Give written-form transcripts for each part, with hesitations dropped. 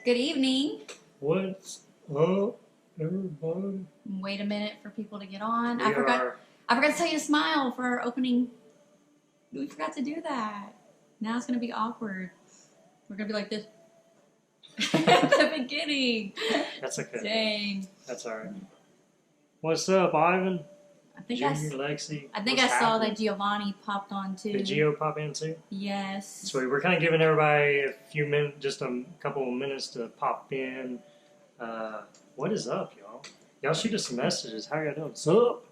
Good evening. What's up, everybody? Wait a minute for people to get on. We I forgot are- to tell you to smile for our opening. We forgot to do that. Now it's gonna be awkward. We're gonna be like this at the beginning. That's okay. Dang. That's all right. What's up, Ivan? I think Junior, Lexi. I think What's I saw happening? that Giovanni popped on too. Did Gio pop in too? Yes. Sweet. We're kind of giving everybody a few minutes, just a couple of minutes to pop in. What is up, y'all? Y'all shoot us some messages. How y'all doing? What's up?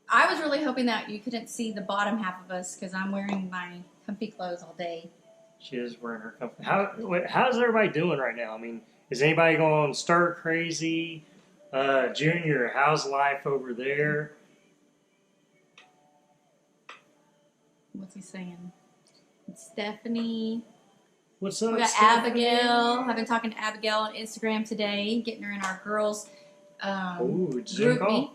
I was really hoping that you couldn't see the bottom half of us because I'm wearing my comfy clothes all day. She is wearing her comfort. How's everybody doing right now? I mean, is anybody going stir crazy? Junior, how's life over there? What's he saying? It's Stephanie. What's up, We got Stephanie? Abigail. I've been talking to Abigail on Instagram today, getting her in our girls Ooh, Zoom group call? me.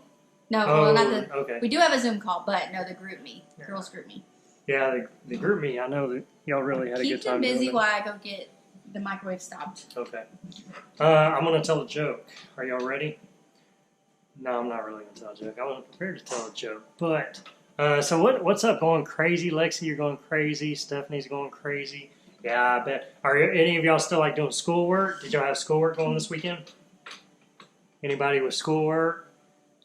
No, Oh, well, not the. okay. We do have a Zoom call, but no, the group me, Yeah. girls group me. Yeah, the group me. I know that y'all really had a Keep good them time busy doing it. while I go get the microwave stopped. Okay. I'm gonna tell a joke. Are y'all ready? No, I'm not really gonna tell a joke. I wasn't prepared to tell a joke. But so what's up? Going crazy, Lexi? You're going crazy. Stephanie's going crazy. Yeah, I bet. Are any of y'all still like doing schoolwork? Did y'all have schoolwork going this weekend? Anybody with schoolwork?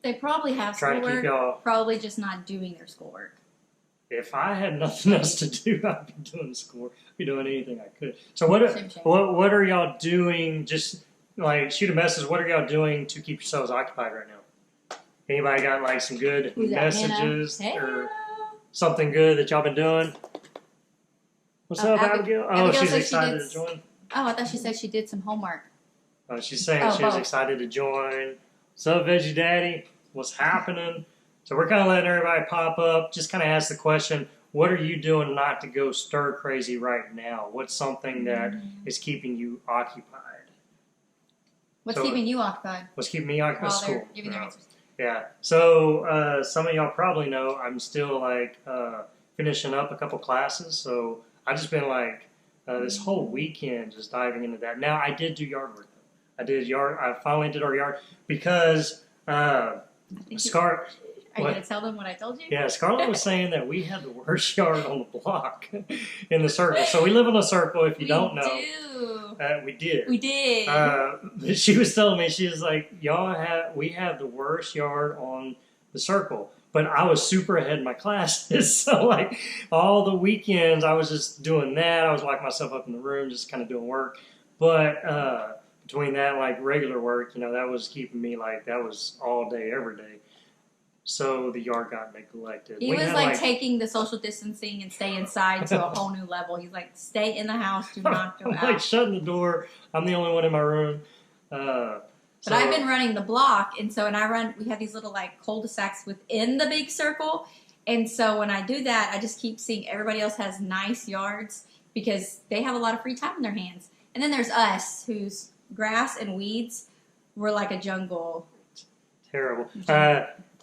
They probably have Trying to keep schoolwork, y'all. probably just not doing their schoolwork. If I had nothing else to do, I'd be doing school. I'd be doing anything I could. So Shame. what are y'all doing? Just like shoot a message. What are y'all doing to keep yourselves occupied right now? Anybody got like some good Who's that, messages Hannah? or Hey. something good that y'all been doing? What's up, Abigail? Oh, Abigail she's said she excited did to join. Oh, I thought she said she did some homework. She's saying Oh, she was both. excited to join. What's up, Veggie Daddy? What's happening? So we're kind of letting everybody pop up. Just kind of ask the question, what are you doing not to go stir crazy right now? What's something that is keeping you occupied? What's So, keeping you occupied? What's keeping me occupied? While School. they're giving their No. answers. Yeah. So some of y'all probably know I'm still like finishing up a couple classes. So I've just been like this whole weekend just diving into that. Now I did do yard work though. I finally did our yard because I think Scar. Are you What? going to tell them what I told you? Yeah, Scarlett was saying that we had the worst yard on the block in the circle. So we live in a circle. If you don't know, we did. We did. But she was telling me, she was like, we have the worst yard on the circle. But I was super ahead in my classes. So like all the weekends I was just doing that. I was locking myself up in the room, just kind of doing work. But between that and like regular work, that was keeping me like, that was all day, every day. So the yard got neglected. He was like taking the social distancing and stay inside to a whole new level. He's like, stay in the house, do not go I'm out. like shutting the door. I'm the only one in my room. But I've been running the block, and we have these little like cul-de-sacs within the big circle. And so when I do that, I just keep seeing everybody else has nice yards because they have a lot of free time in their hands. And then there's us, whose grass and weeds were like a jungle. Terrible.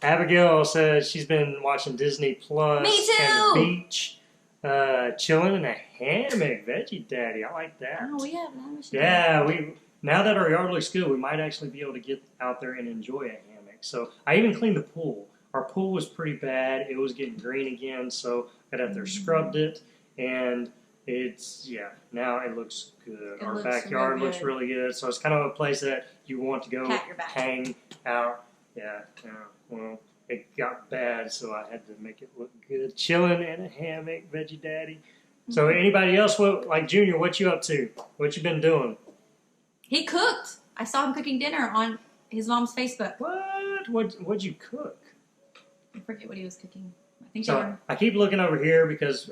Abigail says she's been watching Disney Plus. Me too! And the beach, chilling in a hammock. Veggie Daddy, I like that. Oh, we have that. Yeah, now that our yard looks good, we might actually be able to get out there and enjoy a hammock. So I even cleaned the pool. Our pool was pretty bad. It was getting green again, so I got out there, scrubbed it, and now it looks good. Our backyard looks really good. So it's kind of a place that you want to go hang out. Yeah. Well, it got bad, so I had to make it look good. Chilling in a hammock, Veggie Daddy. So anybody else, like Junior, what you up to? What you been doing? He cooked. I saw him cooking dinner on his mom's Facebook. What? What'd you cook? I forget what he was cooking. I think So I keep looking over here because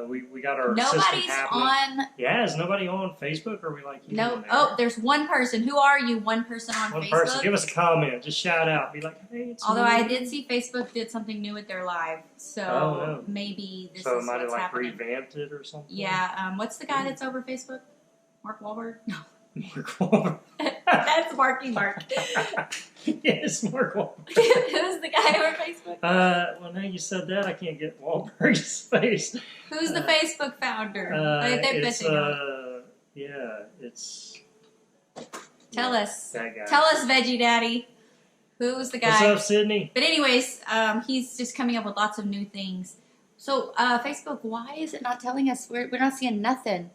we got our system nobody's happening. on. Yeah, is nobody on Facebook? Or are we like you? No. Oh, there's one person. Who are you? One person on One Facebook. person. Give us a comment. Just shout out. Be like, hey, it's Although me. I did see Facebook did something new with their live, so maybe this so is it might have what's like happening. revamped it or something. Yeah. What's the guy that's over Facebook? Mark Wahlberg. No. Mark Wahlberg. That's Marky Mark. Yes, Mark Wahlberg. Who's the guy over Facebook? Well, now you said that, I can't get Wahlberg's face. Who's the Facebook founder? It's Tell us. That guy. Tell us, Veggie Daddy. Who's the guy? What's up, Sydney? But anyways, he's just coming up with lots of new things. So, Facebook, why is it not telling us? We're not seeing nothing.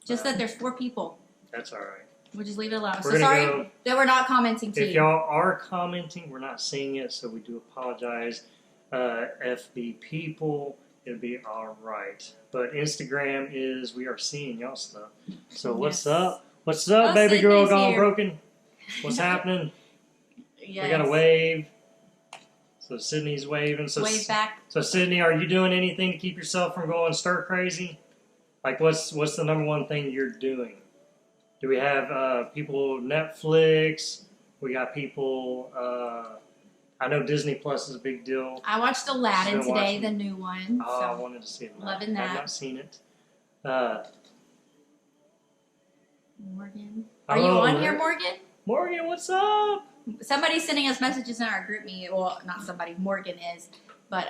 Just that there's 4 people. That's all right. We'll just leave it alone. We're So sorry go, that we're not commenting to you. If y'all are commenting, we're not seeing it, so we do apologize. FB people, it'll be all right. But Instagram is, we are seeing y'all stuff. So what's up? What's up, baby girl gone broken? What's happening? Yes. We got a wave. So Sydney's waving. So wave back. So Sydney, are you doing anything to keep yourself from going stir crazy? Like what's the number one thing you're doing? Do we have people Netflix? We got people. I know Disney Plus is a big deal. I watched Aladdin today, the new one. Oh, so I wanted to see it. Loving that. I've not seen it. Morgan, are you on here, Morgan? Morgan, what's up? Somebody's sending us messages in our group meet. Well, not somebody. Morgan is, but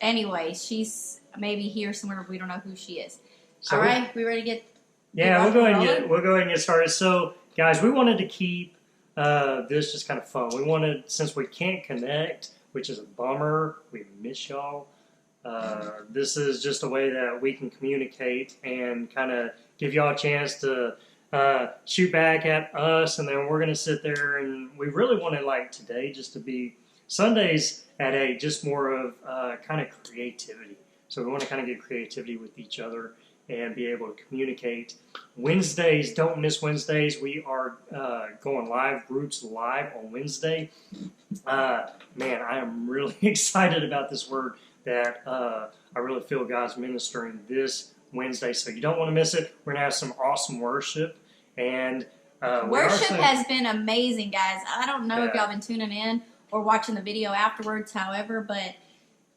anyway, she's maybe here somewhere. We don't know who she is. So all right, we ready to get? Yeah, we'll go ahead and get started. So, guys, we wanted to keep this just kind of fun. We wanted, since we can't connect, which is a bummer. We miss y'all. This is just a way that we can communicate and kind of give y'all a chance to shoot back at us, and then we're going to sit there, and we really wanted, like, today just to be Sundays at a just more of kind of creativity. So we want to kind of get creativity with each other and be able to communicate. Wednesdays, don't miss Wednesdays. We are going live, groups live on Wednesday. Man, I am really excited about this word that I really feel God's ministering this Wednesday. So you don't want to miss it. We're going to have some awesome worship. And worship has been amazing, guys. I don't know if y'all been tuning in or watching the video afterwards, however, but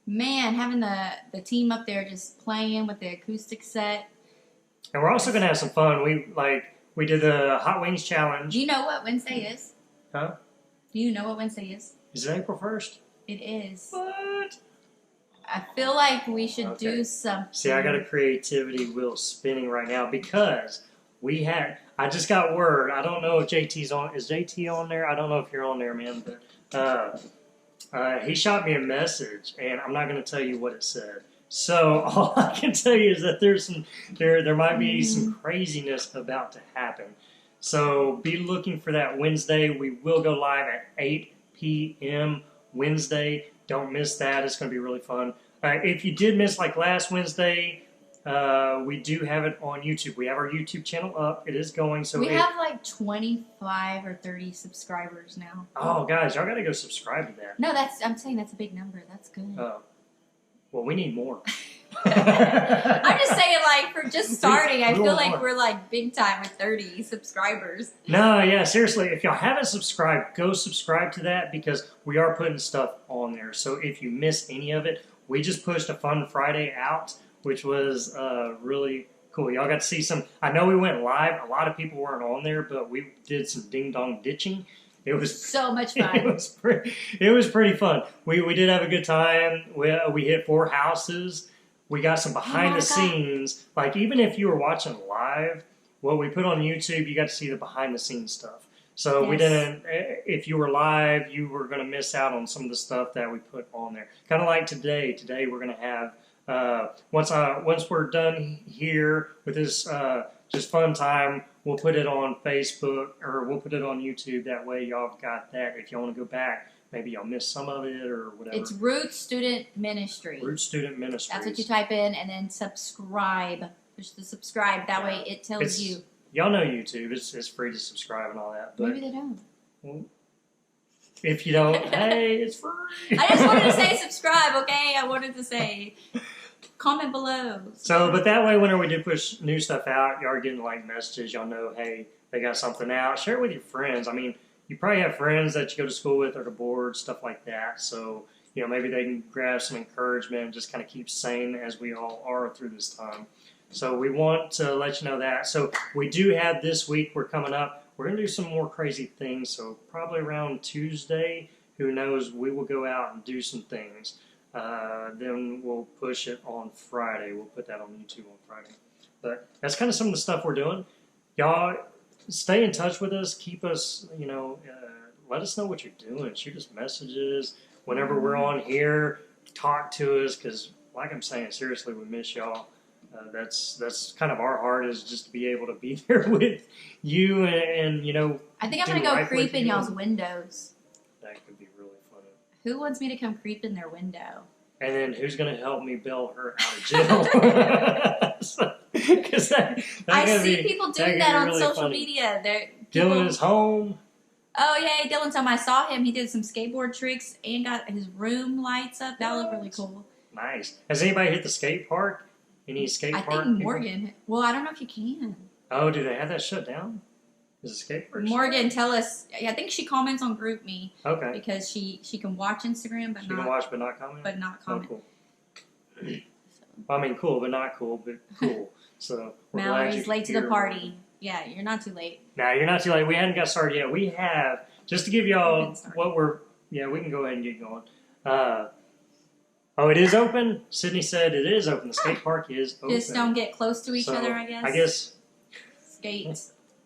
man, having the team up there just playing with the acoustic set. And we're also going to have some fun. We did the Hot Wings Challenge. Do you know what Wednesday is? Huh? Do you know what Wednesday is? Is it April 1st? It is. What? I feel like we should do something. See, I got a creativity wheel spinning right now because I just got word. I don't know if JT's on. Is JT on there? I don't know if you're on there, man. But he shot me a message, and I'm not going to tell you what it said. So all I can tell you is that there might be some craziness about to happen. So be looking for that Wednesday. We will go live at 8 p.m. Wednesday. Don't miss that. It's going to be really fun. If you did miss like last Wednesday, we do have it on YouTube. We have our YouTube channel up. It is going. So we have like 25 or 30 subscribers now. Oh, guys, y'all got to go subscribe to that. No, I'm saying that's a big number. That's good. Oh. Well, we need more. I'm just saying, like, for just starting, I feel like we're like big time with 30 subscribers. No, yeah, seriously, if y'all haven't subscribed, go subscribe to that because we are putting stuff on there. So if you miss any of it, we just pushed a Fun Friday out, which was really cool. Y'all got to see some. I know we went live. A lot of people weren't on there, but we did some ding-dong ditching. It was so much fun. It was pretty fun. We did have a good time. We hit 4 houses. We got some behind the scenes. Like even if you were watching live, what we put on YouTube, you got to see the behind the scenes stuff. So we didn't. If you were live, you were going to miss out on some of the stuff that we put on there. Kind of like today. Today we're going to have once we're done here with this just fun time. We'll put it on Facebook or we'll put it on YouTube. That way y'all got that. If y'all want to go back, maybe y'all missed some of it or whatever. It's Root Student Ministry. Root Student Ministry. That's what you type in and then subscribe. Push the subscribe. That way it tells you. Y'all know YouTube. It's free to subscribe and all that. But maybe they don't. Well, if you don't, hey, it's free. I just wanted to say subscribe, okay? I wanted to say... Comment below. So, but that way, whenever we do push new stuff out, y'all are getting like messages. Y'all know, hey, they got something out. Share it with your friends. I mean, you probably have friends that you go to school with or to board, stuff like that. So, maybe they can grab some encouragement and just kind of keep sane as we all are through this time. So, we want to let you know that. So, we do have this week. We're coming up. We're going to do some more crazy things. So, probably around Tuesday, who knows, we will go out and do some things. Then we'll push it on Friday. We'll put that on YouTube on Friday. But that's kind of some of the stuff we're doing. Y'all, stay in touch with us. Keep us, let us know what you're doing. Shoot us messages whenever we're on here. Talk to us because, like I'm saying, seriously, we miss y'all. That's kind of our heart is just to be able to be there with you and I think I'm gonna go creep in y'all's windows. That could be really funny. Who wants me to come creep in their window? And then who's gonna help me bail her out of jail? Because I see people doing that on really social funny. media. Dylan is home. Oh yay, Dylan's home. I saw him. He did some skateboard tricks and got his room lights up. That looked really cool. Nice. Has anybody hit the skate park? Any skate park? I think Morgan. Well, I don't know if you can. Oh, do they have that shut down? Is it skate park? Morgan, tell us. I think she comments on GroupMe. Okay. Because she can watch Instagram, but she can watch but not comment. But not comment. Oh, cool. I mean, cool, but not cool, but cool. So we're Mallory's glad late to the party. Yeah, you're not too late. No, you're not too late. We hadn't got started yet. We have just to give y'all what we're. Yeah, we can go ahead and get going. Oh, it is open? Sydney said it is open. The skate park is open. Just don't get close to each other, I guess. I guess. Skate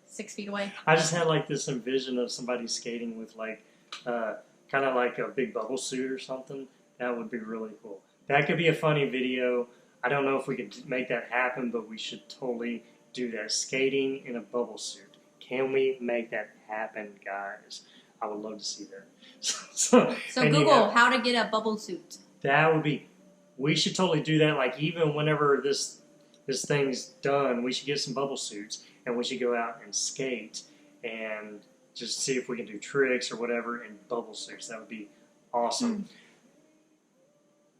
6 feet away. I just had like this envision of somebody skating with like, kind of like a big bubble suit or something. That would be really cool. That could be a funny video. I don't know if we could make that happen, but we should totally do that. Skating in a bubble suit. Can we make that happen, guys? I would love to see that. So Google how to get a bubble suit. That would be, we should totally do that. Like even whenever this thing's done, we should get some bubble suits and we should go out and skate and just see if we can do tricks or whatever in bubble suits. That would be awesome.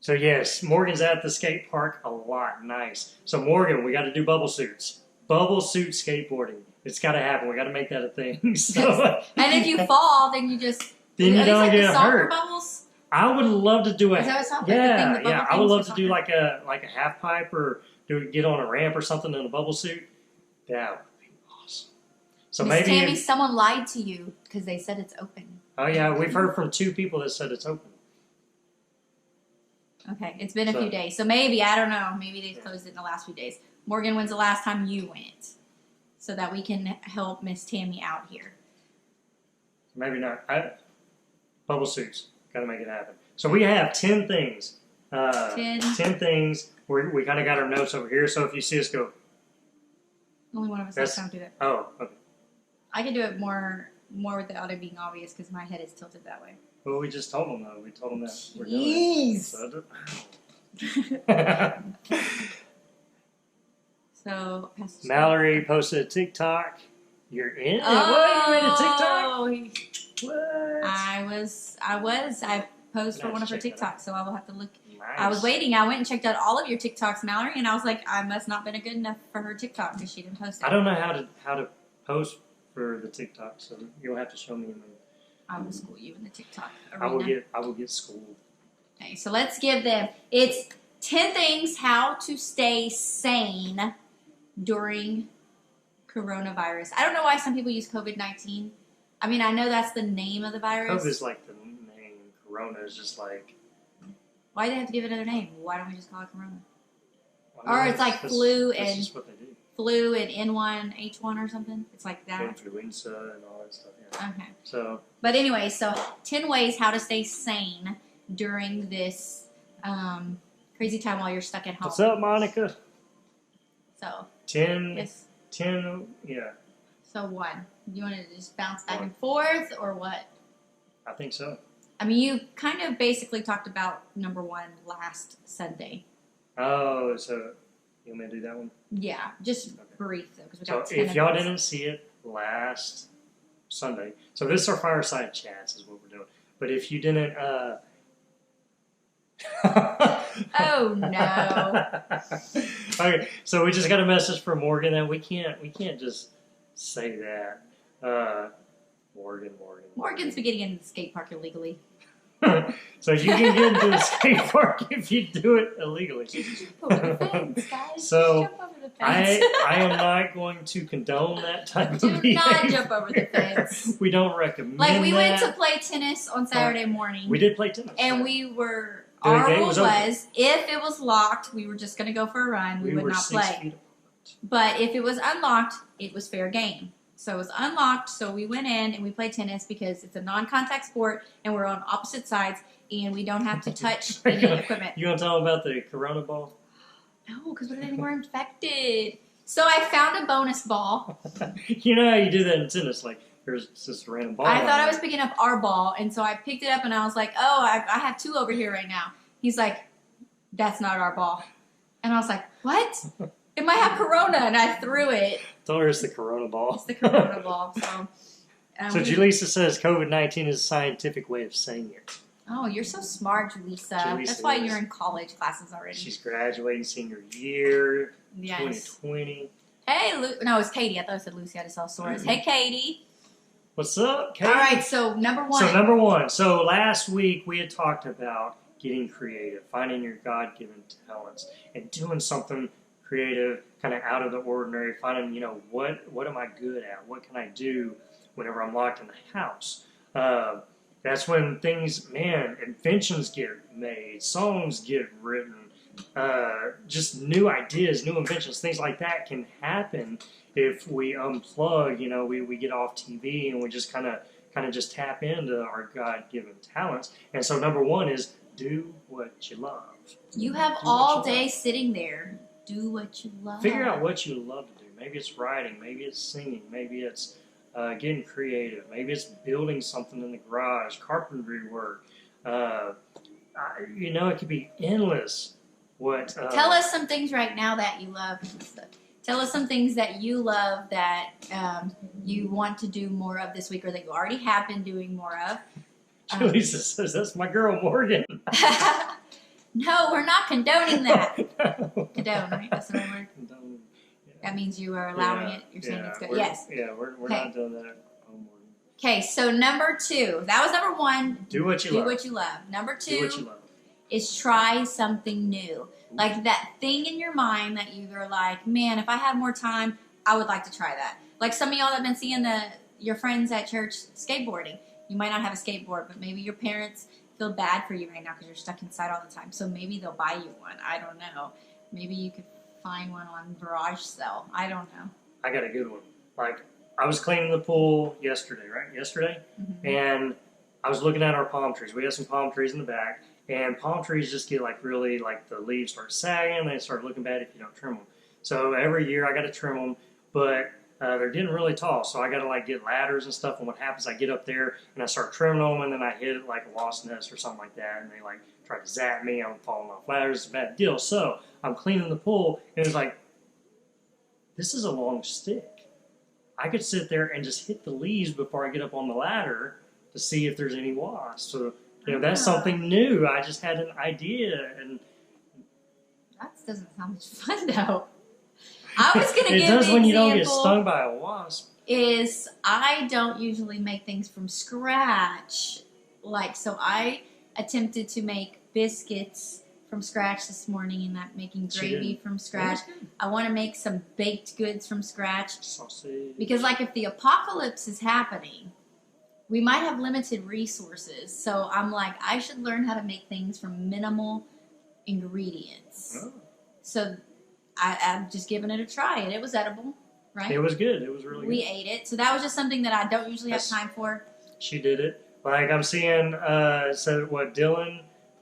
So yes, Morgan's at the skate park a lot. Nice. So Morgan, we got to do bubble suits. Bubble suit skateboarding. It's got to happen. We got to make that a thing. So, and if you fall, then you just then you don't get hurt. Bubbles? I would love to do it. Is that what it's called? Yeah. I would love to do like a half pipe or get on a ramp or something in a bubble suit. That would be awesome. So Ms. maybe Tammy, someone lied to you because they said it's open. Oh yeah, we've heard from 2 people that said it's open. Okay, it's been a few days, so maybe I don't know. Maybe they closed it in the last few days. Morgan, when's the last time you went? So that we can help Miss Tammy out here. Maybe not. Bubble suits. Got to make it happen. So we have 10 things. 10 things. We kind of got our notes over here. So if you see us go. Only one of us has time to do that. Oh, okay. I can do it more without it being obvious because my head is tilted that way. Well, we just told them, though. We told them that we're doing it. So, Mallory posted a TikTok. You're in? Oh, what? You made a TikTok? What? I posed for one of her TikToks, so I will have to look. Nice. I was waiting. I went and checked out all of your TikToks, Mallory, and I was like, I must not have been good enough for her TikTok because she didn't post it. I don't know how to post for the TikTok, so you'll have to show me. I will school you in the TikTok arena. I will get schooled. Okay, so let's give them. It's 10 things how to stay sane during coronavirus. I don't know why some people use COVID-19. I mean, I know that's the name of the virus. COVID is like the name. Corona is just like. Why do they have to give it another name? Why don't we just call it Corona? Or it's like flu and just what they do. Flu and N1H1 or something. It's like that. Influenza and all that stuff. Yeah. Okay. So. But anyway, so 10 ways how to stay sane during this crazy time while you're stuck at home. What's up, Monica? So. 10. Yes. 10. Yeah. So 1. You want to just bounce back and forth or what? I think so. I mean, you kind of basically talked about number 1 last Sunday. Oh, so you want me to do that one? Yeah, just brief though, because we got 10 if y'all didn't see it last Sunday, so this is our Fireside Chats is what we're doing. But if you didn't, oh no. Okay, so we just got a message from Morgan that we can't just say that. Morgan's been getting into the skate park illegally. So you can get into the skate park if you do it illegally. Jump over the fence, guys. So jump over the fence. I am not going to condone that type of behavior. Do not jump over the fence. We don't recommend Like we that. went to play tennis on Saturday morning. We did play tennis. And we were, our rule was, if it was locked, we were just going to go for a run. We would not play. But if it was unlocked, it was fair game. So it was unlocked. So we went in and we played tennis because it's a non-contact sport and we're on opposite sides and we don't have to touch any equipment. You want to tell them about the Corona ball? No, because what if they were infected? So I found a bonus ball. You know how you do that in tennis? Like, here's just a random ball. I thought I was picking up our ball, and so I picked it up, and I was like, oh, I have 2 over here right now. He's like, that's not our ball. And I was like, what? It might have Corona, and I threw it. Told her it's the Corona ball. It's the Corona ball. So, so Julissa says COVID-19 is a scientific way of saying it. Oh, you're so smart, Julissa. That's why you're in college classes already. She's graduating senior year, yes. 2020. Hey, no, it's Katie. I thought it said Lucy. I just saw Soros. Hey, Katie. What's up, Katie? All right, so number one. So last week we had talked about getting creative, finding your God-given talents, and doing something creative, kind of out of the ordinary, finding, what am I good at? What can I do whenever I'm locked in the house? That's when inventions get made, songs get written, just new ideas, new inventions, things like that can happen if we unplug, we get off TV and we just kind of just tap into our God-given talents. And so number one is do what you love. You have all day sitting there. Do what you love. Figure out what you love to do. Maybe it's writing. Maybe it's singing. Maybe it's getting creative. Maybe it's building something in the garage, carpentry work. It could be endless. Tell us some things right now that you love. Tell us some things that you love that you want to do more of this week or that you already have been doing more of. Lisa says, that's my girl, Morgan. No, we're not condoning that. No. Condone, right? That's the right word? Condone. Yeah. That means you are allowing it. You're saying it's good. Yes. Yeah, we're not doing that. Okay, so number 2. That was number 1. Do what you love. Do what you love. Number 2 do what you love. Is try something new. Like that thing in your mind that you are like, man, if I had more time, I would like to try that. Like some of y'all that have been seeing your friends at church skateboarding. You might not have a skateboard, but maybe your parents feel bad for you right now because you're stuck inside all the time. So maybe they'll buy you one. I don't know. Maybe you could find one on garage sale. I don't know. I got a good one. Like, I was cleaning the pool yesterday, right? Mm-hmm. And I was looking at our palm trees. We have some palm trees in the back. And palm trees just get really the leaves start sagging. They start looking bad if you don't trim them. So every year I got to trim them, but they're getting really tall. So I got to get ladders and stuff. And what happens, I get up there and I start trimming them, and then I hit it like a wasp nest or something like that. And they try to zap me. I'm falling off ladders. It's a bad deal. So I'm cleaning the pool, and it's like, this is a long stick. I could sit there and just hit the leaves before I get up on the ladder to see if there's any wasps. So that's something new. I just had an idea, and that doesn't sound much fun, though. I was going to give it does the when example, you don't get stung by a wasp. Is I don't usually make things from scratch. So I attempted to make biscuits from scratch this morning, and not making gravy from scratch. I want to make some baked goods from scratch. Sausage. Because if the apocalypse is happening, we might have limited resources. So I'm I should learn how to make things from minimal ingredients. Oh. So I'm just giving it a try, and it was edible, right? It was good. It was really good. We ate it. So that was just something that I don't usually have time for. She did it. I'm seeing, Dylan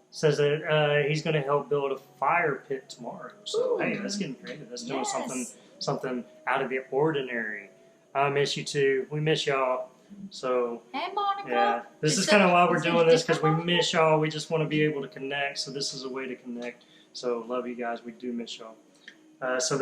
says that he's going to help build a fire pit tomorrow. So, hey, that's getting creative. That's doing something out of the ordinary. I miss you, too. We miss y'all. So, hey, Monica. Yeah, this is kind of why we're doing this, because we miss y'all. We just want to be able to connect. So this is a way to connect. So love you guys. We do miss y'all. So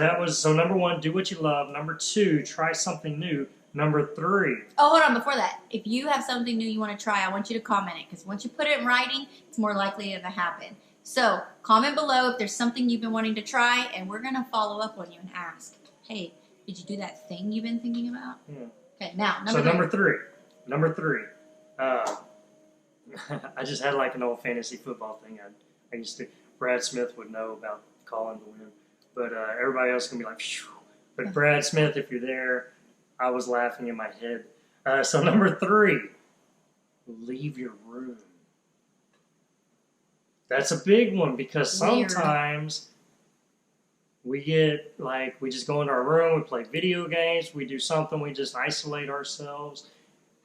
number 1, do what you love. Number 2, try something new. Number 3. Oh, hold on. Before that, if you have something new you want to try, I want you to comment it, because once you put it in writing, it's more likely to happen. So comment below if there's something you've been wanting to try, and we're going to follow up on you and ask, hey, did you do that thing you've been thinking about? Yeah. Okay, now, number 3. Number 3. I just had an old fantasy football thing. I used to, Brad Smith would know about calling the win. But everybody else can be like, phew. But Brad Smith, if you're there, I was laughing in my head. So number 3, leave your room. That's a big one, because sometimes we just go into our room, we play video games, we do something, we just isolate ourselves.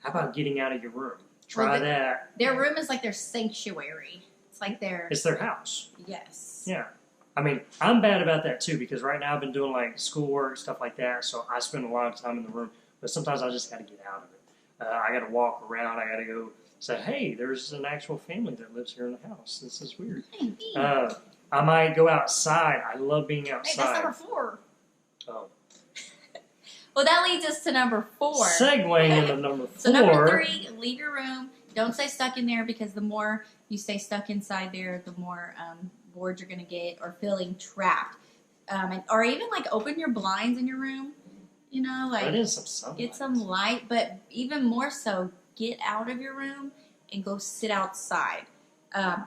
How about getting out of your room? Try that. Their room is like their sanctuary. It's like It's their house. Yes. Yeah. I mean, I'm bad about that too because right now I've been doing like schoolwork, stuff like that, so I spend a lot of time in the room, but sometimes I just got to get out of it. I got to walk around, I got to go say, hey, there's an actual family that lives here in the house. This is weird. I might go outside. I love being outside. Hey, that's number 4. Oh. Well, that leads us to number 4. Segueing into number 4. So number 3, leave your room. Don't stay stuck in there because the more you stay stuck inside there, the more bored you're going to get or feeling trapped. Or even like open your blinds in your room. You know, like that is some sunlight. Get some light, but even more so, get out of your room and go sit outside.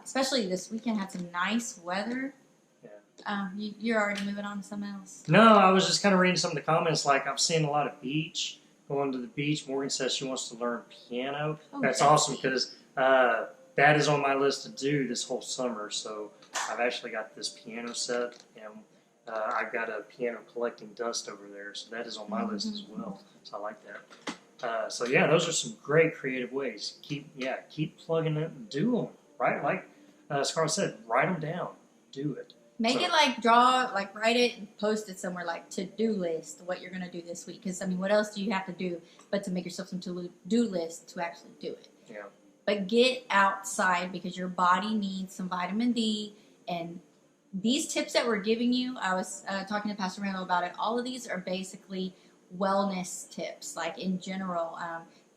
Especially this weekend had some nice weather. Yeah. You're already moving on to something else. No, I was just kind of reading some of the comments. Like I'm seeing a lot of beach. Going to the beach. Morgan says she wants to learn piano. That's awesome because that is on my list to do this whole summer. So I've actually got this piano set and I've got a piano collecting dust over there. So that is on my list as well. So I like that. So yeah, those are some great creative ways. Keep plugging it and do them. Right? Like Scarlett said, write them down. Do it. Make it write it and post it somewhere like to-do list, what you're going to do this week. Because, I mean, what else do you have to do but to make yourself some to-do list to actually do it? Yeah. But get outside because your body needs some vitamin D. And these tips that we're giving you, I was talking to Pastor Randall about it. All of these are basically wellness tips, like in general.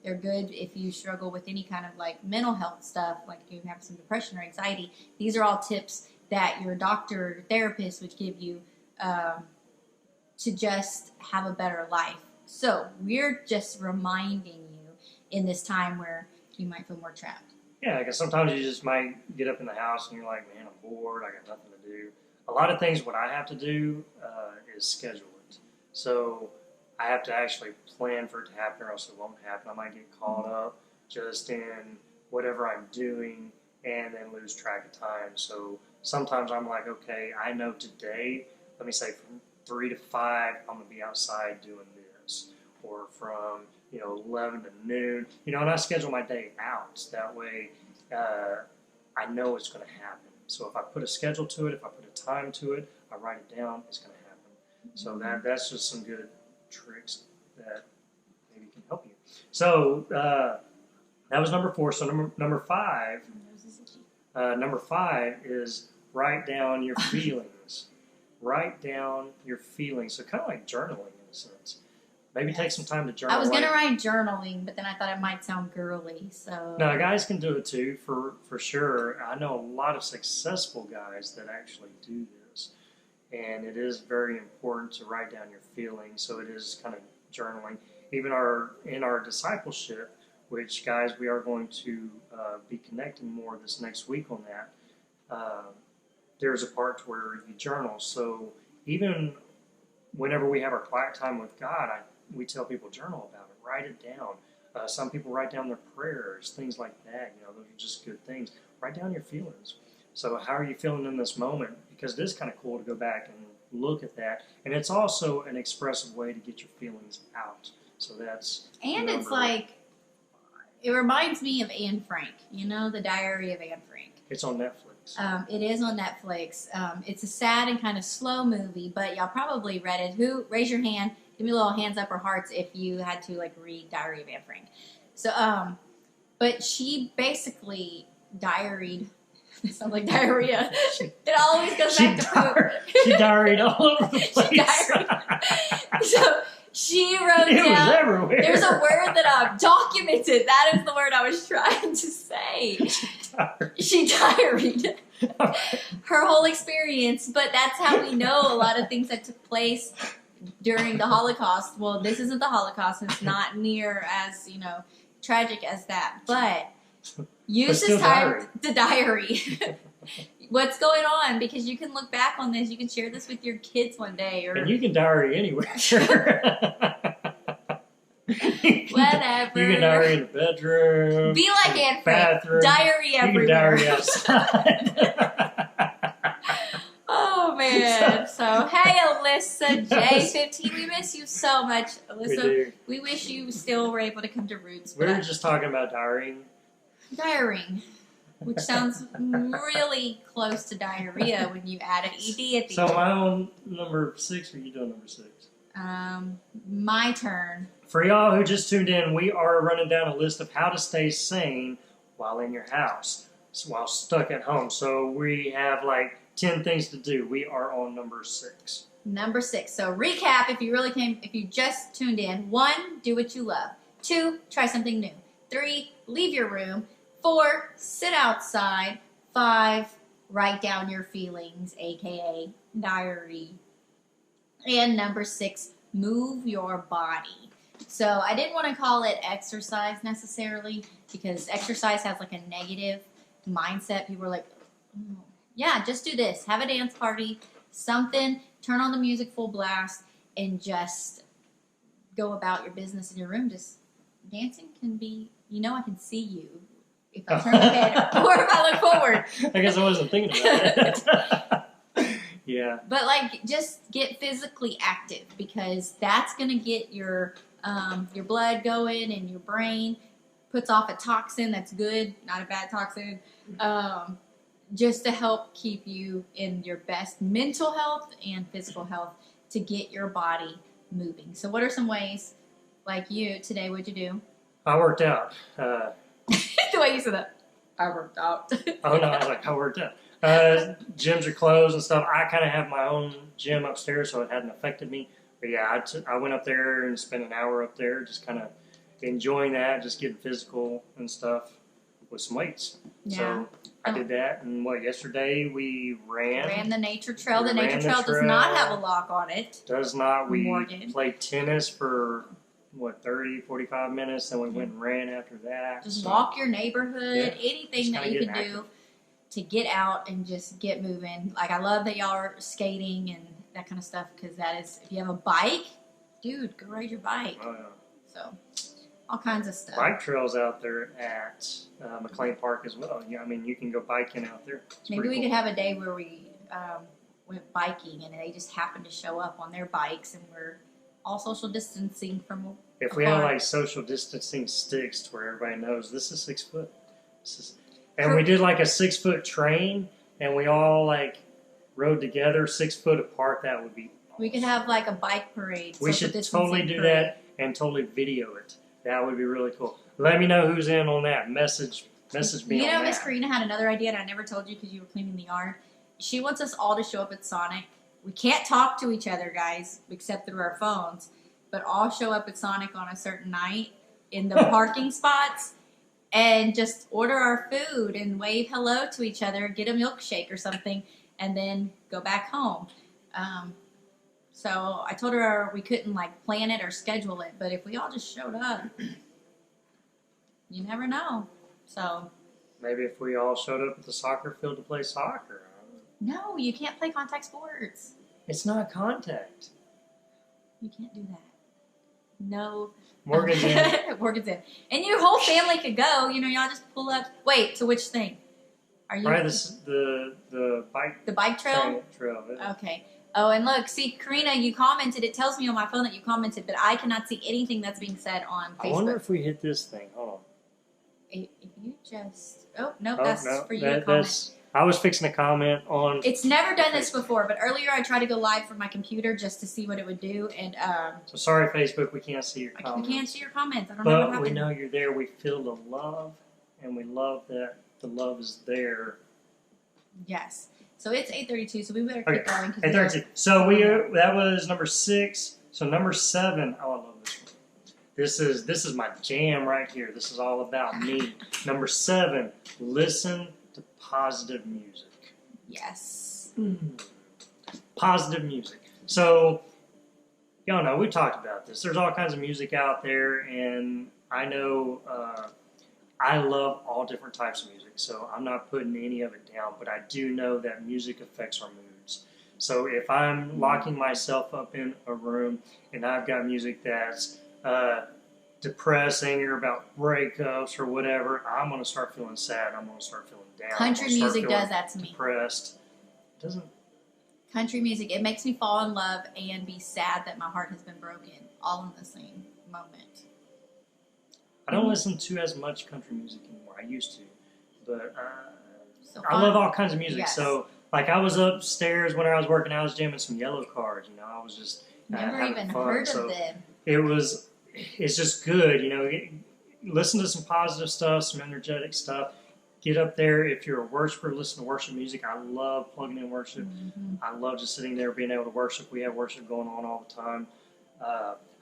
They're good if you struggle with any kind of like mental health stuff, like if you have some depression or anxiety. These are all tips that your doctor or therapist would give you to just have a better life. So we're just reminding you in this time where you might feel more trapped. Yeah, because sometimes you just might get up in the house and you're like, man, I'm bored, I got nothing to do. A lot of things, what I have to do is schedule it. So I have to actually plan for it to happen or else it won't happen. I might get caught up just in whatever I'm doing and then lose track of time. So sometimes I'm like, okay, I know today, let me say from 3 to 5, I'm going to be outside doing this. Or from 11 to noon, and I schedule my day out. That way, I know it's going to happen. So if I put a schedule to it, if I put a time to it, I write it down, it's going to happen. So that's just some good tricks that maybe can help you. So that was number 4. So number 5. Number 5 is write down your feelings. Write down your feelings. So kind of like journaling in a sense. Maybe take some time to journal. I was going to write journaling, but then I thought it might sound girly. So no, guys can do it too, for sure. I know a lot of successful guys that actually do this. And it is very important to write down your feelings. So it is kind of journaling. Even in our discipleship, which, guys, we are going to be connecting more this next week on that. There's a part where you journal. So even whenever we have our quiet time with God, we tell people journal about it. Write it down. Some people write down their prayers, things like that. Those are just good things. Write down your feelings. So how are you feeling in this moment? Because it is kind of cool to go back and look at that. And it's also an expressive way to get your feelings out. So that's... And it's like, it reminds me of Anne Frank. The Diary of Anne Frank. It's on Netflix. It is on Netflix. It's a sad and kind of slow movie, but y'all probably read it. Raise your hand. Give me a little hands up or hearts if you had to read Diary of Anne Frank. So, but she basically diaried. It sounds like diarrhea. It always goes back to poop. She diaried all over the place. So she wrote it down. Was everywhere. There's a word that I've documented. That is the word I was trying to say. She diaried her whole experience, but that's how we know a lot of things that took place during the Holocaust. Well, this isn't the Holocaust. It's not near as, tragic as that. But use this time to diary what's going on, because you can look back on this. You can share this with your kids one day. And you can diary anywhere. Whatever. You can diary in the bedroom. Be like Anne Frank. Diary everywhere. You can diary outside. Oh, man. man. So, hey, Alyssa J15, we miss you so much. Alyssa, we wish you still were able to come to Roots. We were just talking about diarying. Diarying, which sounds really close to diarrhea when you add an ED at the end. So, am I on number 6 or are you doing number 6? My turn. For y'all who just tuned in, we are running down a list of how to stay sane while in your house, while stuck at home. So we have like 10 things to do. We are on number 6. Number 6. So recap if you just tuned in. 1, do what you love. 2, try something new. 3, leave your room. 4, sit outside. 5, write down your feelings, aka diary. And number 6, move your body. So I didn't want to call it exercise necessarily because exercise has like a negative mindset. People are like, oh, yeah, just do this. Have a dance party, something, turn on the music full blast, and just go about your business in your room. Just dancing can be, I can see you if I turn my head or if I look forward. I guess I wasn't thinking about it. Yeah. But like, just get physically active because that's going to get your blood going and your brain puts off a toxin that's good, not a bad toxin, just to help keep you in your best mental health and physical health to get your body moving. So what are some ways, like you today, what'd you do? I worked out. The way you said that. I worked out. Oh, no, I was like, I worked out. Gyms are closed and stuff. I kind of have my own gym upstairs, so it hadn't affected me. But yeah, I went up there and spent an hour up there just kind of enjoying that, just getting physical and stuff with some weights. Yeah. So I did that. And yesterday we ran. Ran the nature trail. The nature trail does not have a lock on it. Does not. We played tennis for, 30, 45 minutes. Then we went and ran after that. Just walk your neighborhood. Yeah, anything that you can do to get out and just get moving. Like, I love that y'all are skating and that kind of stuff because that is, if you have a bike, dude, go ride your bike. Oh, yeah. So, all kinds of stuff. Bike trails out there at McLean Park as well. Yeah, I mean, you can go biking out there. Maybe we could have a day where we went biking and they just happened to show up on their bikes and we're all social distancing from If we had like social distancing sticks to where everybody knows this is 6 foot. And we did like a 6 foot train and we all like rode together 6 foot apart. That would be awesome. We could have like a bike parade. We should totally do that and totally video it. That would be really cool. Let me know who's in on that. Message me on that. Miss Karina had another idea and I never told you because you were cleaning the yard. She wants us all to show up at Sonic. We can't talk to each other, guys, except through our phones. But all show up at Sonic on a certain night in the parking spots and just order our food and wave hello to each other, get a milkshake or something, and then go back home. So I told her we couldn't like plan it or schedule it, but if we all just showed up, you never know. So maybe if we all showed up at the soccer field to play soccer. No, you can't play contact sports. It's not contact. You can't do that. No. Morgan's in. Morgan's in. And your whole family could go. Y'all just pull up. Wait, so which thing? Are you? Right, the bike. The bike trail? Trail. Yeah. Okay. Oh, and look, see, Karina, you commented. It tells me on my phone that you commented, but I cannot see anything that's being said on Facebook. I wonder if we hit this thing. Hold on. If you just... Oh, nope, that's for you to comment. That's, I was fixing a comment on... It's never done this before, but earlier I tried to go live from my computer just to see what it would do, and... So sorry, Facebook, we can't see your comments. We can't see your comments. I don't know what happened. But we know you're there. We feel the love, and we love that the love is there. Yes. So it's 8:32, so we better keep going. 8:32. So that was number 6. So number 7, oh, I love this one. This is my jam right here. This is all about me. Number 7, listen to positive music. Yes. Positive music. So, y'all know, we talked about this. There's all kinds of music out there, and I know I love all different types of music, so I'm not putting any of it down, but I do know that music affects our moods. So if I'm locking myself up in a room and I've got music that's depressing or about breakups or whatever, I'm going to start feeling sad. I'm going to start feeling down. Country music does that to me. Depressed. It doesn't. Country music, it makes me fall in love and be sad that my heart has been broken, all in the same moment. I don't listen to as much country music anymore. I used to, but So I love all kinds of music. Yes. So, like, I was upstairs when I was working. I was jamming some Yellow Card. You know, I was just Never having even fun. heard So of them. it's just good. You know, listen to some positive stuff, some energetic stuff. Get up there. If you're a worshiper, listen to worship music. I love plugging in worship. Mm-hmm. I love just sitting there being able to worship. We have worship going on all the time.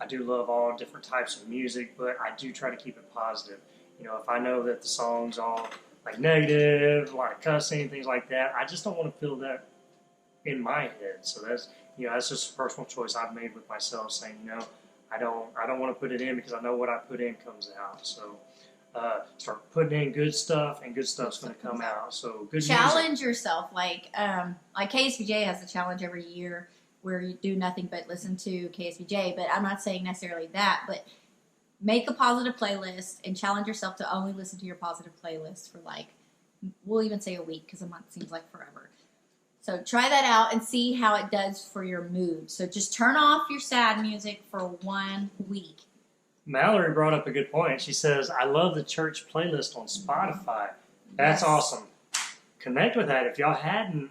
I do love all different types of music, but I do try to keep it positive. You know, if I know that the song's all like negative, a lot of cussing, things like that, I just don't want to feel that in my head. So that's just a personal choice I've made with myself, saying, I don't want to put it in because I know what I put in comes out. So start putting in good stuff, and good stuff's going to come out. So good challenge music. yourself, like KSBJ has a challenge every year where you do nothing but listen to KSBJ. But I'm not saying necessarily that, but make a positive playlist and challenge yourself to only listen to your positive playlist for we'll even say a week because a month seems like forever. So try that out and see how it does for your mood. So just turn off your sad music for 1 week. Mallory brought up a good point. She says, I love the church playlist on Spotify. That's Yes. awesome. Connect with that. If y'all hadn't,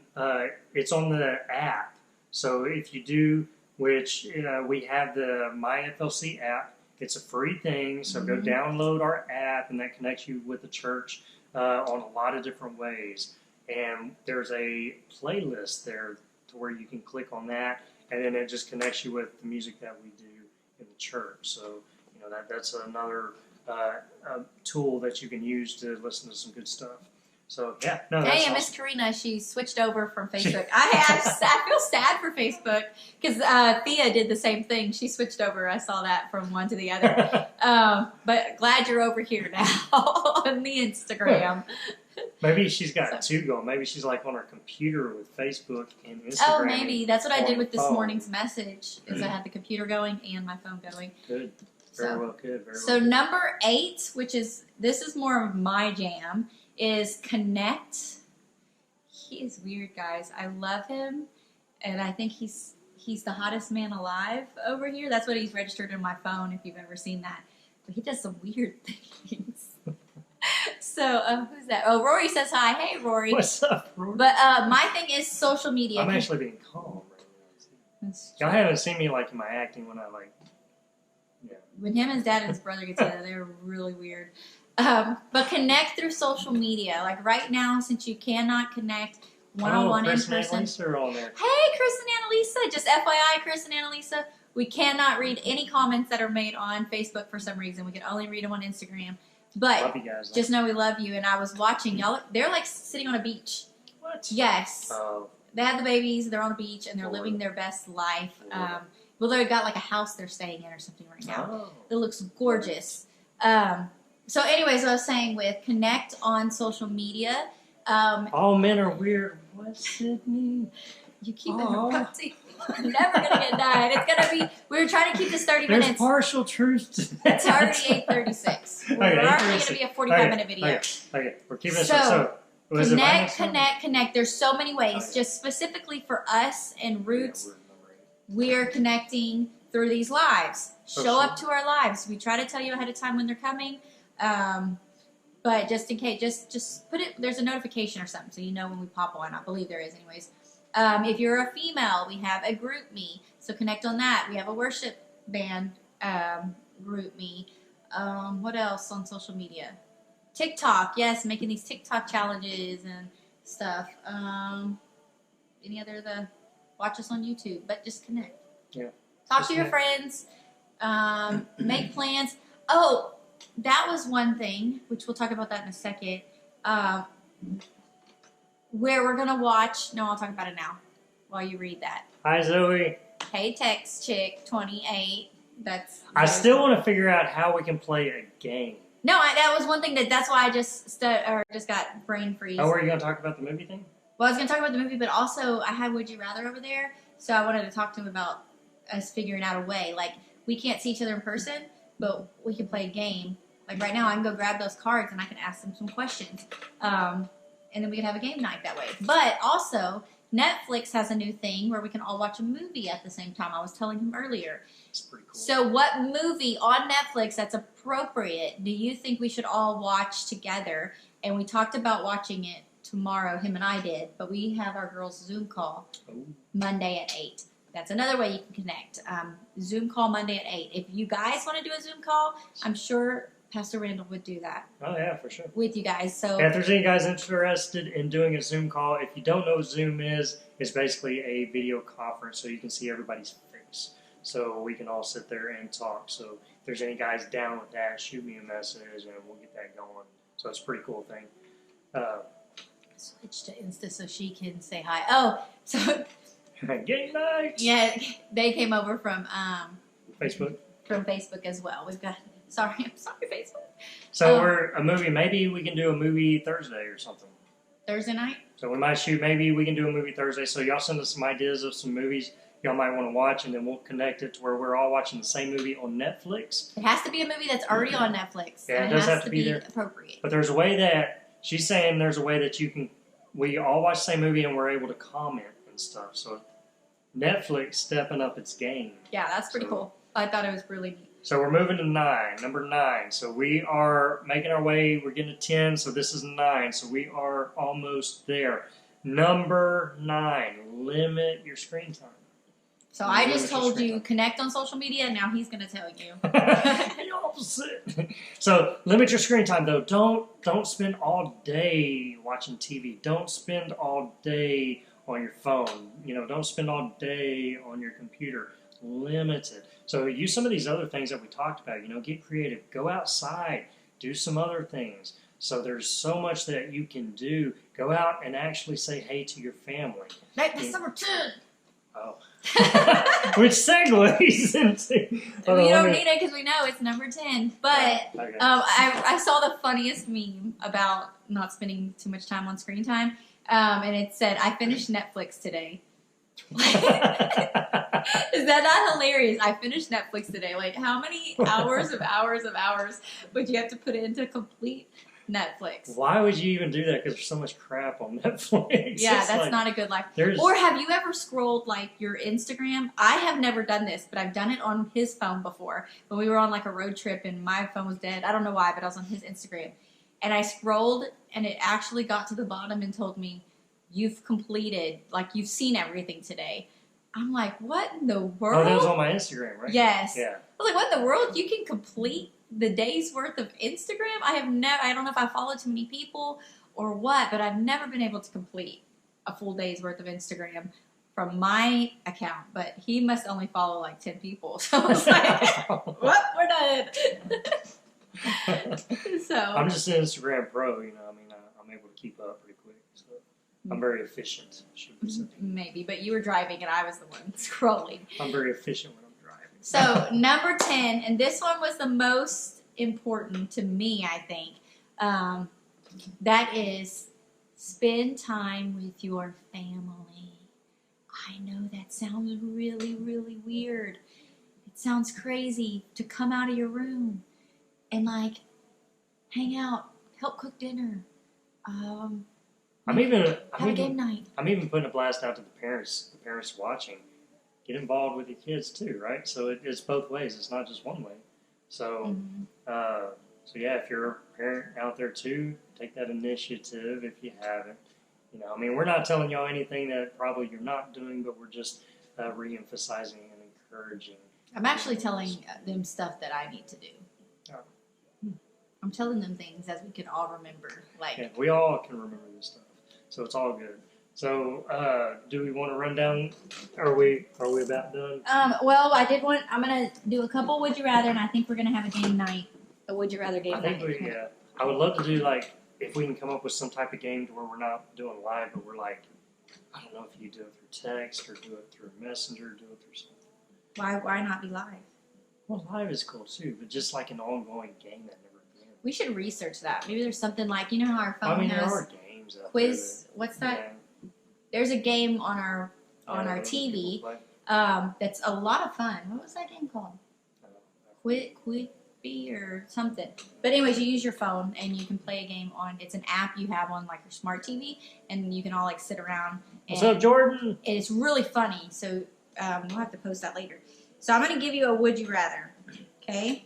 it's on the app. So if you do, which we have the MyFLC app, it's a free thing. So go download our app, and that connects you with the church on a lot of different ways. And there's a playlist there to where you can click on that, and then it just connects you with the music that we do in the church. So that's another tool that you can use to listen to some good stuff. So yeah, no, that's Hey, awesome. Miss Karina, she switched over from Facebook. I feel sad for Facebook because Thea did the same thing. She switched over. I saw that from one to the other. But glad you're over here now on the Instagram. Maybe she's got two going. Maybe she's like on her computer with Facebook and Instagram. Oh, maybe that's what I did with this phone. morning's message. Is I had the computer going and my phone going. Good. Very well. Good. Very So well. number 8, this is more of my jam, is Connect. He is weird, guys. I love him, and I think he's the hottest man alive over here. That's what he's registered in my phone, if you've ever seen that. But he does some weird things. So, who's that? Oh, Rory says hi. Hey, Rory. What's up, Rory? But my thing is social media. I'm actually being calm right now. Y'all haven't seen me in my acting when I When him, his dad, and his brother get together, they're really weird. But connect through social media. Like right now, since you cannot connect one-on-one in Chris and person. Annalisa are on there. Hey, Chris and Annalisa. Just FYI, Chris and Annalisa, we cannot read any comments that are made on Facebook for some reason. We can only read them on Instagram. But Love you guys. just know we love you. And I was watching y'all. They're like sitting on a beach. What? Yes. Oh, They have the babies. They're on a beach and they're Lord. living their best life. Lord. Well, they've got like a house they're staying in or something right now. oh. It looks gorgeous. So anyways, I was saying with connect on social media. All men are weird. What's it mean? You keep Oh. interrupting. You're never going to get done. It's going to be, we were trying to keep this 30 There's minutes. partial truth to that. It's already 8:36. We're Okay, already going to be a 45-minute video. Okay, we're keeping this So, up. So, was it Connect, minus one? connect. There's so many ways. Okay. Just specifically for us and Roots, Yeah, we're number 8. we're connecting through these lives. For Show sure. up to our lives. We try to tell you ahead of time when they're coming. But just in case, just put it, there's a notification or something so you know when we pop on. I believe there is anyways. If you're a female, we have a group me. So connect on that. We have a worship band group me. What else on social media? TikTok. Yes, making these TikTok challenges and stuff. Any other watch us on YouTube, but just connect. Yeah. Talk Just to your friends. Make plans. Oh, that was one thing, which we'll talk about that in a second. Where we're gonna watch. No, I'll talk about it now. While you read that. Hi, Zoe. Hey, Text Chick 28. I still want to figure out how we can play a game. No, that was one thing that's why I just got brain freeze. Oh, were you going to talk about the movie thing? Well, I was going to talk about the movie, but also I had Would You Rather over there, so I wanted to talk to him about us figuring out a way. Like, we can't see each other in person, but we can play a game. Like, right now, I can go grab those cards and I can ask them some questions. And then we can have a game night that way. But also, Netflix has a new thing where we can all watch a movie at the same time. I was telling him earlier. It's pretty cool. So what movie on Netflix that's appropriate do you think we should all watch together? And we talked about watching it tomorrow, him and I did, but we have our girls' Zoom call Monday at 8. That's another way you can connect. Zoom call Monday at 8. If you guys want to do a Zoom call, I'm sure Pastor Randall would do that. Oh, yeah, for sure. With you guys. So if there's any guys interested in doing a Zoom call, if you don't know what Zoom is, it's basically a video conference so you can see everybody's face. So we can all sit there and talk. So if there's any guys down with that, shoot me a message and we'll get that going. So it's a pretty cool thing. Switch to Insta so she can say hi. Oh, so game night. Yeah, they came over from Facebook. From Facebook as well. I'm sorry, Facebook. So we're a movie. Maybe we can do a movie Thursday or something. Thursday night. So we might shoot. Maybe we can do a movie Thursday. So y'all send us some ideas of some movies y'all might want to watch, and then we'll connect it to where we're all watching the same movie on Netflix. It has to be a movie that's already on Netflix. Yeah, and it does has have to be there. Appropriate. But there's a way that she's saying there's a way that you can. We all watch the same movie and we're able to comment and stuff. So Netflix stepping up its game. Yeah, that's pretty cool. I thought it was really neat. So we're moving to 9, number 9. So we are making our way. We're getting to 10. So this is 9. So we are almost there. Number 9, limit your screen time. So I just told you connect on social media, and now he's going to tell you. The opposite. So limit your screen time, though. Don't spend all day watching TV. Don't spend all day on your phone. Don't spend all day on your computer. Limit it. So use some of these other things that we talked about. Get creative. Go outside. Do some other things. So there's so much that you can do. Go out and actually say hey to your family. That's number 2. Oh. Which segues into... We don't need it because we know it's number 10. But okay. I saw the funniest meme about not spending too much time on screen time. And it said, I finished Netflix today. Is that not hilarious? I finished Netflix today. Like, how many hours would you have to put into complete Netflix? Why would you even do that? Because there's so much crap on Netflix. Yeah, that's not a good life. Or have you ever scrolled like your Instagram? I have never done this, but I've done it on his phone before. When we were on like a road trip and my phone was dead. I don't know why, but I was on his Instagram. And I scrolled and it actually got to the bottom and told me, you've completed, like you've seen everything today. I'm like, what in the world? Oh, that was on my Instagram, right? Yes. Yeah. I was like, what in the world? You can complete the day's worth of Instagram? I don't know if I follow too many people or what, but I've never been able to complete a full day's worth of Instagram from my account. But he must only follow like 10 people. So I was like, what? We're done. So I'm just an Instagram pro, I'm able to keep up pretty quick. So I'm very efficient, should we say. Maybe, but you were driving and I was the one scrolling. I'm very efficient when I'm driving. So number 10, and this one was the most important to me, I think. That is spend time with your family. I know that sounds really, really weird. It sounds crazy to come out of your room and like hang out, help cook dinner. Have a game night. I'm even putting a blast out to the parents watching. Get involved with your kids too, right? So it's both ways. It's not just one way. So, so yeah, if you're a parent out there too, take that initiative if you haven't. We're not telling y'all anything that probably you're not doing, but we're just re-emphasizing and encouraging. I'm actually telling them stuff that I need to do. Oh. I'm telling them things as we can all remember. Yeah, we all can remember this stuff, so it's all good. So, do we want to run down? Are we about done? Well, I'm gonna do a couple Would You Rather, and I think we're gonna have a game night. A Would You Rather game night. I would love to do if we can come up with some type of game to where we're not doing live, but we're I don't know if you do it through text or do it through Messenger, do it through something. Why not be live? Well, live is cool too, but just like an ongoing game that never ends. We should research that. Maybe there's something like how our phone has there are games out quiz. There What's that? Yeah. There's a game on our TV that's a lot of fun. What was that game called? Quickbee or something. But anyways, you use your phone and you can play a game on. It's an app you have on like your smart TV, and you can all sit around What's up, Jordan? And it's really funny, so we'll have to post that later. So I'm going to give you a would you rather, okay?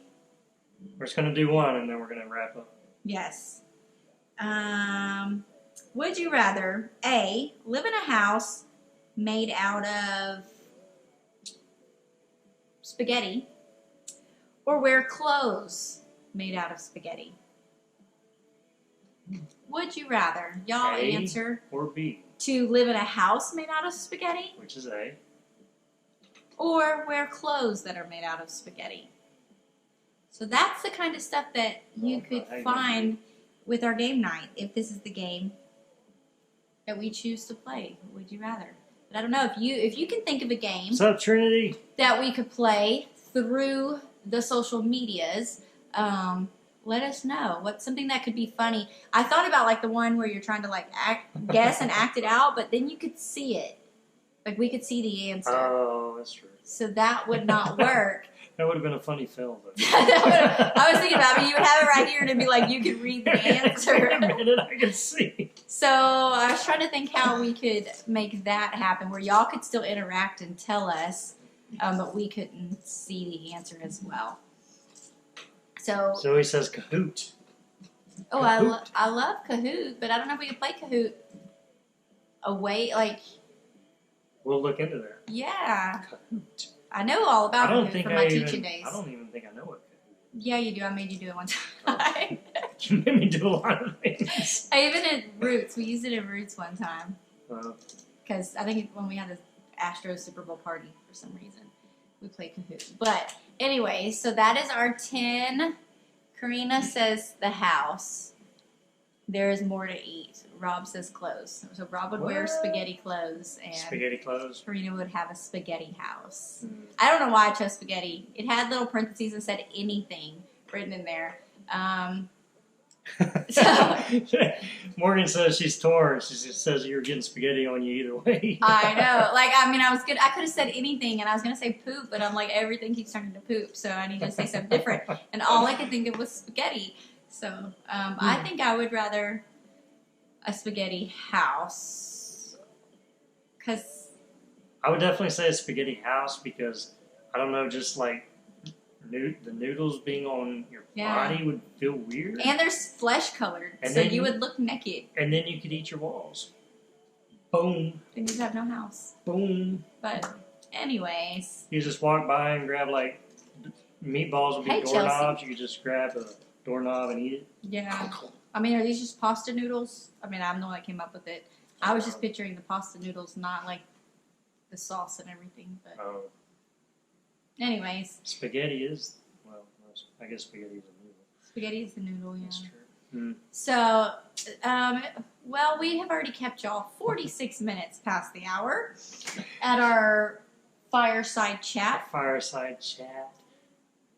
We're just going to do one, and then we're going to wrap up. Yes. Would you rather, A, live in a house made out of spaghetti, or wear clothes made out of spaghetti? Would you rather? Y'all A answer. Or B. To live in a house made out of spaghetti, Which is A. or wear clothes that are made out of spaghetti. So that's the kind of stuff that you could find with our game night, if this is the game that we choose to play. Would you rather? But I don't know, if you can think of a game What's up, Trinity? that we could play through the social medias, let us know. What's something that could be funny? I thought about like the one where you're trying to like guess and act it out, but then you could see it. Like we could see the answer. Oh, that's true. So that would not work. That would have been a funny film. I was thinking about it. You would have it right here and it'd be like you could read the answer. Wait a minute, I can see. So I was trying to think how we could make that happen, where y'all could still interact and tell us, but we couldn't see the answer as well. So Zoe says Kahoot. oh, Kahoot. I love Kahoot, but I don't know if we could play Kahoot away. Like We'll look into that. yeah, Kahoot. I know all about I don't Kahoot think from my teaching days. I don't even think I know what Kahoot is. Yeah, you do. I made you do it one time. You made me do a lot of things. I even in Roots. We used it in Roots one time. Uh, Because I think when we had the Astros Super Bowl party for some reason, we played Kahoot. But anyway, so that is our 10. Karina says the house. There is more to eat. Rob says clothes. So Rob would wear What? spaghetti clothes, and spaghetti clothes. Karina would have a spaghetti house. Mm. I don't know why I chose spaghetti. It had little parentheses and said anything written in there. So Morgan says she's torn. She just says you're getting spaghetti on you either way. I know. Like, I mean, I could have said anything, and I was going to say poop, but I'm like, everything keeps turning to poop, so I need to say something different. And all I could think of was spaghetti. So, I think I would rather a spaghetti house. Because, I would definitely say a spaghetti house because, I don't know, just like the noodles being on your body would feel weird. and there's flesh colored, And so then you would look naked. And then you could eat your walls. Boom. Then you'd have no house. Boom. But, anyways. You just walk by and grab like meatballs would be Hey, doorknobs. Chelsea. You could just grab a doorknob and eat it. Yeah. I mean, are these just pasta noodles? I mean, I'm the one that came up with it. I was just picturing the pasta noodles, not like the sauce and everything. But Oh, anyways, spaghetti is, well, I guess spaghetti is a noodle. spaghetti is the noodle, yeah. That's true. Mm. So, well, we have already kept y'all 46 minutes past the hour at our Fireside Chat. Fireside Chat.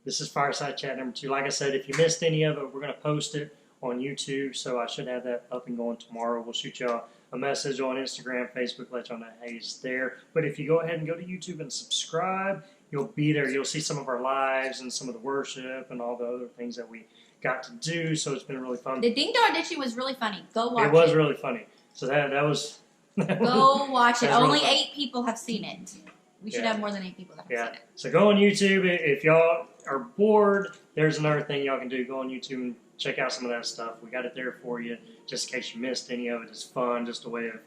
This is Fireside Chat number 2. Like I said, if you missed any of it, we're going to post it on YouTube, so I should have that up and going tomorrow. We'll shoot y'all a message on Instagram, Facebook, let y'all know hey, it's there. But if you go ahead and go to YouTube and subscribe, you'll be there. You'll see some of our lives and some of the worship and all the other things that we got to do, so it's been really fun. The Ding Dong Ditchy was really funny. Go watch it. It was really funny. So that was... Go watch it. That was Only really fun. 8 people have seen it. We should Yeah. have more than 8 people that have seen it. So go on YouTube. If y'all are bored, there's another thing y'all can do. Go on YouTube and check out some of that stuff. We got it there for you, just in case you missed any of it. It's fun, just a way of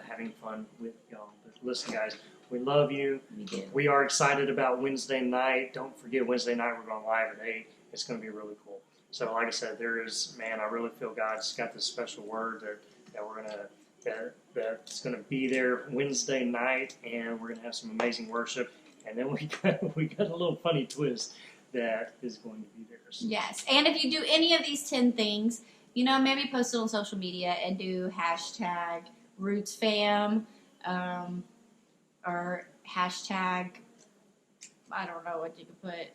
having fun with y'all. But listen, guys, we love you. We do. We are excited about Wednesday night. Don't forget, Wednesday night we're going live at 8. It's going to be really cool. So like I said, there is, man, I really feel God's got this special word that we're going to, that's going to be there Wednesday night, and we're going to have some amazing worship. And then we got a little funny twist that is going to be there. So. Yes, and if you do any of these 10 things, maybe post it on social media and do hashtag RootsFam, or hashtag, I don't know what you could put.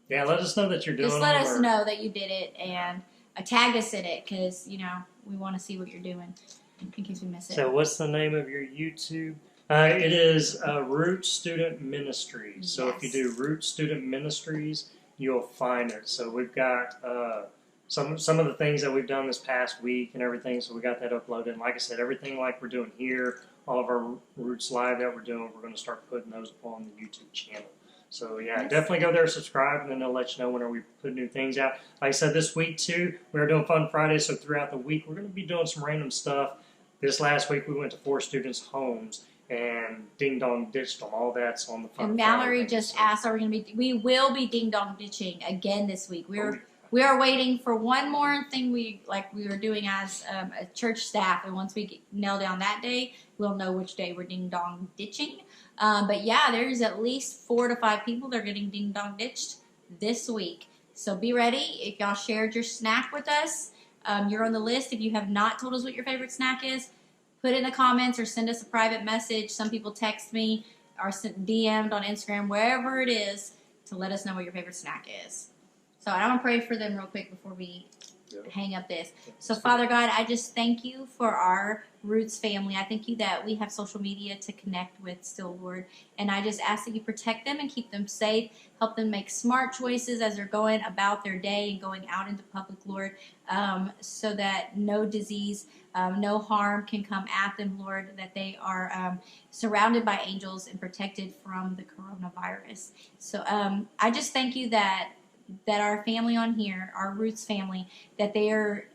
Yeah, let us know that you're doing it. Just let us know that you did it and tag us in it because, we want to see what you're doing in case we miss it. So what's the name of your YouTube? It is Root Student Ministries. So if you do Root Student Ministries, you'll find it. So we've got some of the things that we've done this past week and everything. So we got that uploaded. And like I said, everything like we're doing here all of our Roots Live that we're doing, we're going to start putting those on the YouTube channel. So yeah, Yes. definitely go there, subscribe, and then they'll let you know whenever we put new things out. Like I said, this week too, we're doing Fun Friday, so throughout the week we're going to be doing some random stuff. This last week we went to 4 students' homes and ding dong ditched them. All that's on the Fun And Friday Mallory thing, just so. asked, we will be ding dong ditching again this week. Oh, yeah. We are waiting for one more thing we were doing as a church staff, and once we nail down that day, we'll know which day we're ding dong ditching. But yeah, there's at least 4 to 5 people that are getting ding dong ditched this week. So be ready. If y'all shared your snack with us, you're on the list. If you have not told us what your favorite snack is, put it in the comments or send us a private message. Some people text me or DM'd on Instagram, wherever it is, to let us know what your favorite snack is. So I'm going to pray for them real quick before we hang up this. So, Father God, I just thank you for our Roots family. I thank you that we have social media to connect with still, Lord. And I just ask that you protect them and keep them safe. Help them make smart choices as they're going about their day and going out into public, Lord, so that no disease, no harm can come at them, Lord, that they are surrounded by angels and protected from the coronavirus. So I just thank you that our family on here, our Roots family, that they are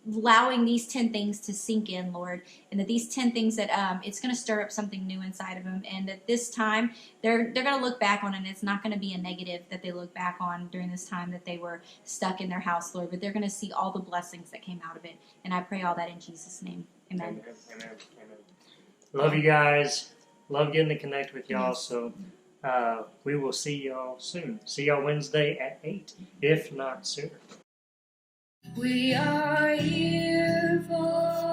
allowing these 10 things to sink in, Lord, and that these 10 things that it's going to stir up something new inside of them, and that this time they're going to look back on it, and it's not going to be a negative that they look back on during this time that they were stuck in their house, Lord, but they're going to see all the blessings that came out of it, and I pray all that in Jesus' name. Amen. Amen. Love you guys. Love getting to connect with y'all. Yes. So we will see y'all soon. See y'all Wednesday at 8, if not sooner. We are here for